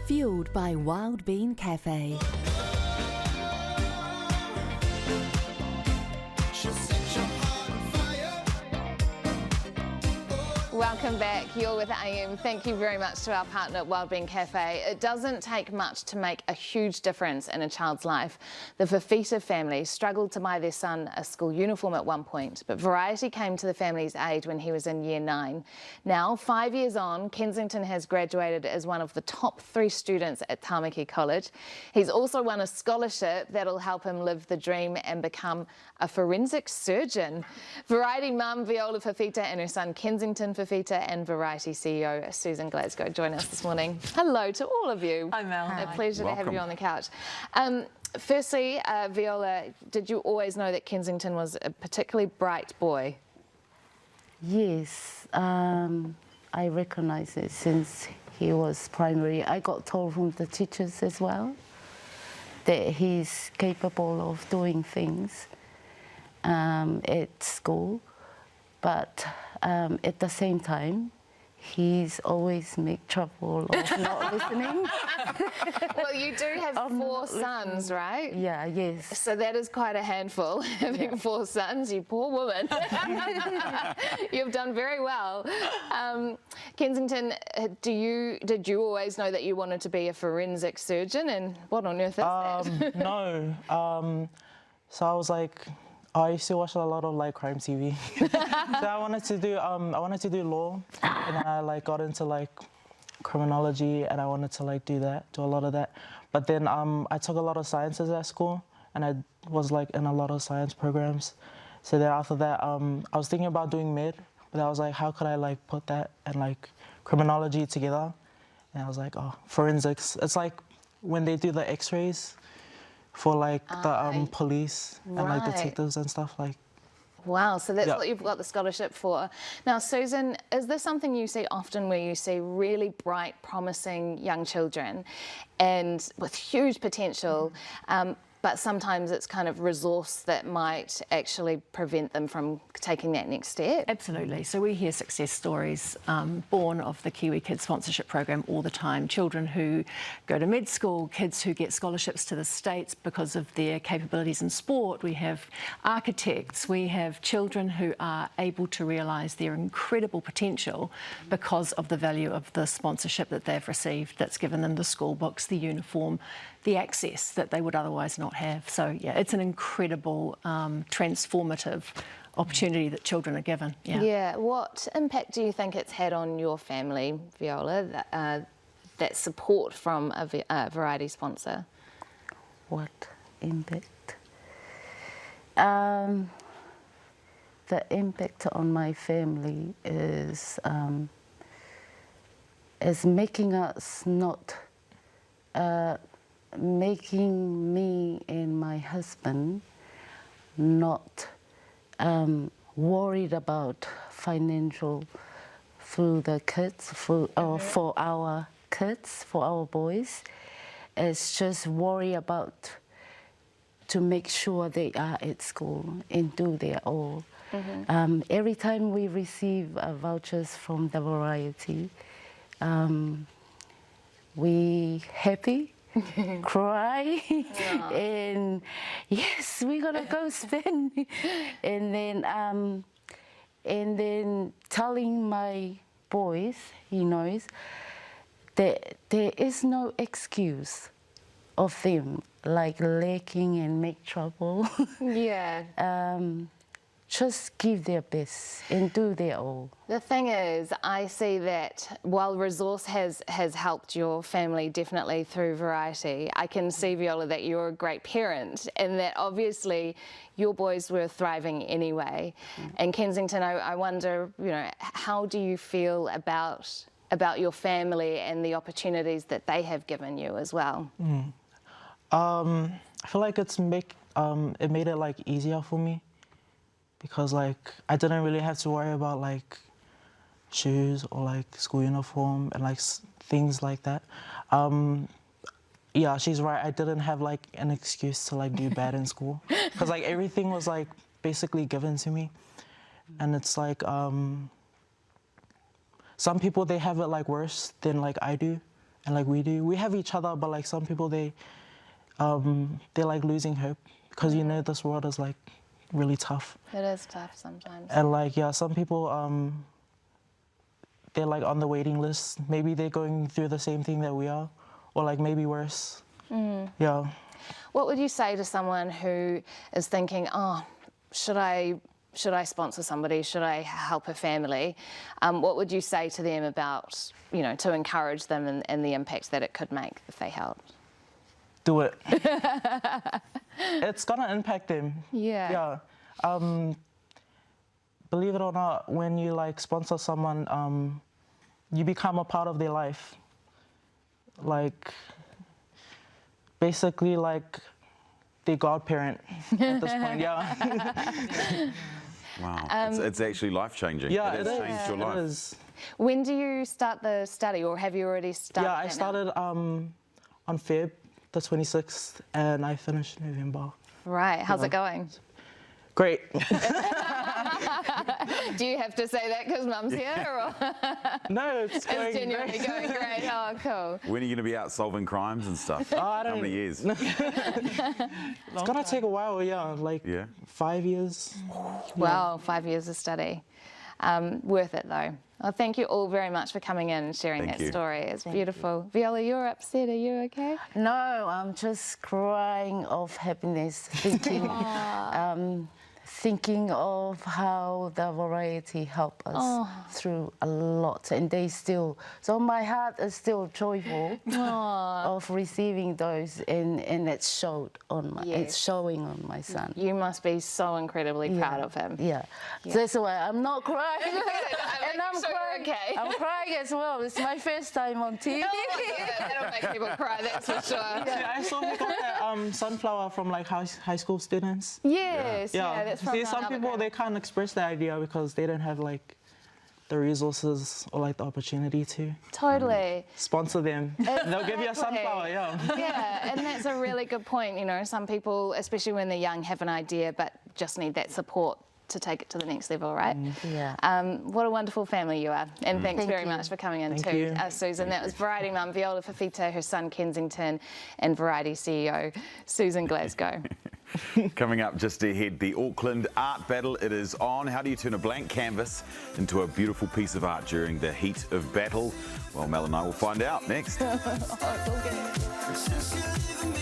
Fueled by Wild Bean Cafe. Welcome back. You're with AM. Thank you very much to our partner, Wild Bean Cafe. It doesn't take much to make a huge difference in a child's life. The Fafita family struggled to buy their son a school uniform at one point, but variety came to the family's aid when he was in Year 9. Now, 5 years on, Kensington has graduated as one of the top 3 students at Tamaki College. He's also won a scholarship that'll help him live the dream and become a forensic surgeon. Variety mum Viola Fafita and her son Kensington Fafita and Variety CEO Susan Glasgow join us this morning. Hello to all of you. Hi Mel. A pleasure to have you on the couch. Firstly, Viola, did you always know that Kensington was a particularly bright boy? Yes, I recognize it since he was primary. I got told from the teachers as well that he's capable of doing things at school, but at the same time, he's always make trouble of not listening. Well, you do have 4 sons, right? Yeah, yes. So that is quite a handful, having 4 sons, you poor woman. You've done very well. Kensington, did you always know that you wanted to be a forensic surgeon, and what on earth is that? No. So I was like, I used to watch a lot of like crime TV. So I wanted to do law, and then I got into like criminology, and I wanted to do a lot of that. But then I took a lot of sciences at school, and I was in a lot of science programs. So then after that, I was thinking about doing mid, but I was like, how could I put that and criminology together? And I was like, oh, forensics. It's like when they do the X-rays for the police and detectives and stuff . Wow, so that's what you've got the scholarship for. Now, Susan, is this something you see often where you see really bright, promising young children and with huge potential, but sometimes it's kind of resource that might actually prevent them from taking that next step? Absolutely. So we hear success stories born of the Kiwi Kids Sponsorship Program all the time. Children who go to med school, kids who get scholarships to the States because of their capabilities in sport. We have architects, we have children who are able to realise their incredible potential because of the value of the sponsorship that they've received that's given them the school books, the uniform, the access that they would otherwise not have. So yeah, it's an incredible transformative opportunity that children are given. Yeah. What impact do you think it's had on your family, Viola, that support from a variety sponsor? What impact? The impact on my family is making us not making me and my husband not worried about financial through the kids, for our kids, for our boys. It's just worry about to make sure they are at school and do their all. Every time we receive vouchers from the variety, we happy, cry, and yes, we're gonna go spend, and then telling my boys, he knows that there is no excuse of them lacking and make trouble. Yeah. Just give their best and do their all. The thing is, I see that while resource has helped your family definitely through variety, I can see, Viola, that you're a great parent and that obviously your boys were thriving anyway. And Kensington, I wonder, how do you feel about your family and the opportunities that they have given you as well? I feel like it made it easier for me, because I didn't really have to worry about shoes or school uniform and things like that. Yeah, she's right. I didn't have an excuse to do bad in school, because everything was basically given to me, and it's some people, they have it worse than I do, and like we do. We have each other, but like some people they're like losing hope because you know this world is like really tough. It is tough sometimes. And like yeah, some people they're like on the waiting list. Maybe they're going through the same thing that we are, or like maybe worse. Yeah. What would you say to someone who is thinking, oh, should I sponsor somebody? Should I help a family? What would you say to them about, you know, to encourage them and the impact that it could make if they helped? Do it. It's gonna impact them. Yeah. Yeah. Believe it or not, when you like sponsor someone, you become a part of their life. Like, basically like their godparent at this point, yeah. Wow, it's actually life-changing. Yeah, it has changed your life. It is. When do you start the study, or have you already started? Yeah, I started on Feb the 26th, and I finished November. Right, how's it going? Great. Do you have to say that because Mum's here? Or? No, it's going It's genuinely great. going great. Oh, cool. When are you going to be out solving crimes and stuff? I don't How many years? It's gonna take a while, yeah, like 5 years. Wow, 5 years of study. Worth it though. Well, thank you all very much for coming in and sharing Thank that you. story. It's beautiful. Viola, you're upset. Are you okay? No, I'm just crying of happiness, thinking of how the variety helped us through a lot, and they still. So my heart is still joyful of receiving those, and it's showed on my. It's showing on my son. You must be so incredibly proud of him. Yeah. That's why I'm not crying, and I'm sure crying. you're okay. I'm crying as well. It's my first time on TV. That'll make people cry, that's for sure. Yeah, I saw we got that sunflower from like high school students. Yes, yeah, that's from See, some another people girl. they can't express their idea because they don't have like the resources or like the opportunity to Totally. sponsor them. They'll give you a sunflower, yeah. Yeah, and that's a really good point. You know, some people, especially when they're young, have an idea but just need that support to take it to the next level, right? Yeah. What a wonderful family you are. And thanks very much for coming in Thank you. Susan. That was Variety Mum Viola Fafita, her son Kensington, and Variety CEO Susan Glasgow. Coming up just ahead, the Auckland Art Battle. It is on. How do you turn a blank canvas into a beautiful piece of art during the heat of battle? Well, Mel and I will find out next. Oh, it's all good.